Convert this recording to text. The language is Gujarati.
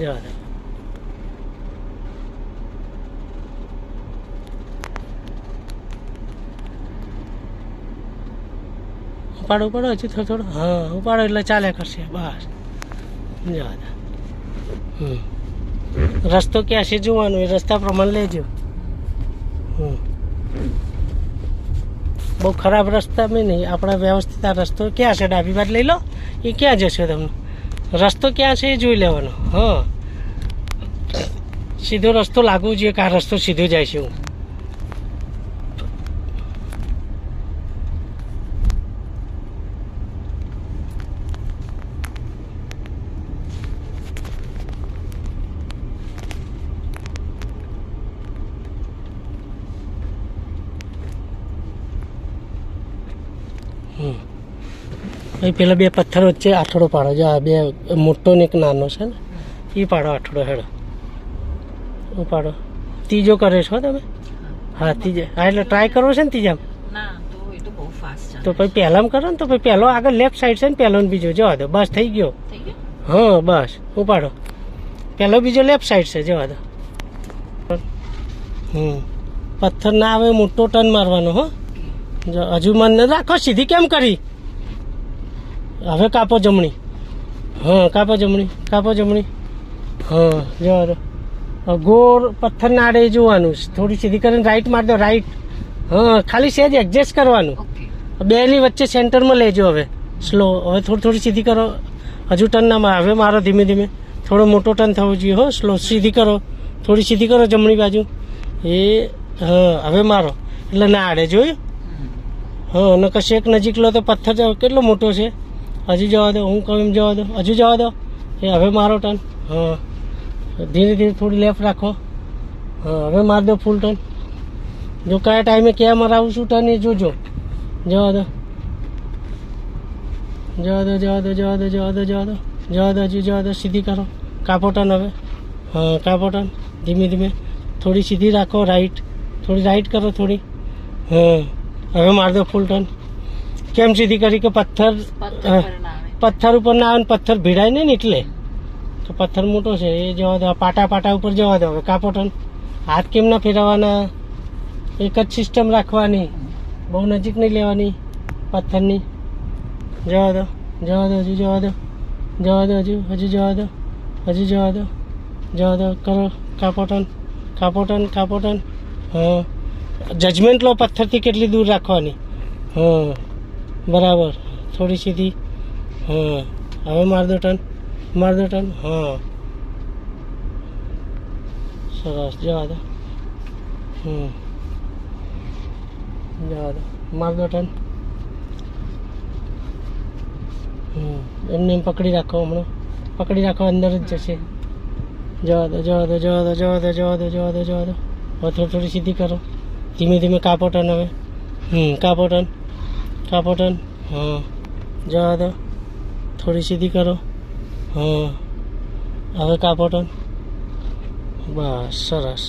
જવા દો. ઉપાડો ઉપાડો હજી થોડું હા ઉપાડો એટલે ચાલ્યા કરશે બસ. જવા દો. રસ્તો ક્યાં છે જોવાનું, એ રસ્તા પ્રમાણે લેજો. બહુ ખરાબ રસ્તા બી નહીં, આપણા વ્યવસ્થિત આ રસ્તો ક્યાં છે, ડાબી બાજુ લઈ લો, એ ક્યાં જશે તમને, રસ્તો ક્યાં છે એ જોઈ લેવાનો. હા સીધો રસ્તો લાગવો જોઈએ કે આ રસ્તો સીધો જાય છે. હું પેલા બે પથ્થર વચ્ચે આઠડો પાડો, જો આ બે મોટો ને એક નાનો છે ને, એ પાડો આઠડો. હેડો ઉપાડો. ત્રીજો કરે છો તમે? હા ત્રીજો. હા એટલે ટ્રાય કરવો છે ને ત્રીજામાં? તો પછી પહેલામાં કરો ને, તો પછી પહેલો આગળ લેફ્ટ સાઈડ છે ને, પહેલો ને બીજો જવા દો. બસ થઈ ગયો. હા બસ ઉપાડો. પહેલો બીજો લેફ્ટ સાઈડ છે, જવા દો. પથ્થર ના આવે મોટો ટર્ન મારવાનો. હો હજુ મન રાખો, સીધી કેમ કરી? હવે કાપો જમણી. હા કાપો જમણી, કાપો જમણી. હા જવા દો. ગોળ પથ્થર ના આડે જોવાનું, થોડી સીધી કરીને રાઈટ મારી દો. રાઈટ. હા ખાલી સેજ એડજસ્ટ કરવાનું, બેની વચ્ચે સેન્ટરમાં લેજો. હવે સ્લો, હવે થોડી સીધી કરો. હજુ ટર્ન ના મારો, હવે મારો ધીમે ધીમે. થોડો મોટો ટર્ન થવો જોઈએ. હો સ્લો, સીધી કરો, થોડી સીધી કરો જમણી બાજુ. એ હા હવે મારો એટલે ના આડે, જોયું? હા ને કશે એક નજીક લો તો પથ્થર કેટલો મોટો છે. હજુ જવા દો, હું કહું એમ જવા દો. હજુ જવા દો. એ હવે મારો ટર્ન. હા ધીરે ધીરે થોડી લેફ્ટ રાખો. હા હવે મારી દો ફૂલ ટર્ન. જો કયા ટાઈમે ક્યાં મરાવું છું ટર્ન એ જોજો. જવા દો, જવા દો, જવા દો, જવા દો, જવા દો, જવા દો, જવા દો. હજુ જવા દો. સીધી કરો. કાપો ટર્ન હવે. હા કાપો ટર્ન. ધીમે ધીમે થોડી સીધી રાખો. રાઈટ, થોડી રાઈટ કરો થોડી. હા હવે મારી દો ફૂલ ટર્ન. કેમ સીધી કરી? કે પથ્થર ઉપર ના આવે ને, પથ્થર ભીડાય નહીં ને એટલે. તો પથ્થર મોટો છે એ જવા દો. પાટા પાટા ઉપર જવા દો. હવે કાપો ટર્ન. હાથ કેમ ના ફેરવવાના, એક જ સિસ્ટમ રાખવાની, બહુ નજીક નહીં લેવાની પથ્થરની. જવા દો, જવા દો, હજુ જવા દો, જવા દો, હજુ જવા દો, હજુ જવા દો, જવા દો. કરો કાપો ટર્ન, કાપો ટર્ન, કાપો ટર્ન. હા જજમેન્ટ લો પથ્થરથી કેટલી દૂર રાખવાની. હા બરાબર. થોડી સીધી. હા હવે માર દો ટર્ન, માર દો ટર્ન. હા સરસ. જવા દો. જવા દો. માર દો ટર્ન. એમને એમ પકડી રાખો. હમણાં પકડી રાખો, અંદર જ જશે. જવા દો, જવા દો, જવા દો, જવા દો, જવા દો, જવા દો, જવા દો. હવે થોડી સીધી કરો. ધીમે ધીમે કાપો ટર્ન હવે. કાપો ટર્ન, કાપો ટર્ન. હા જવા દો. થોડી સીધી કરો. હા હવે કાપો ટર્ન. બસ સરસ.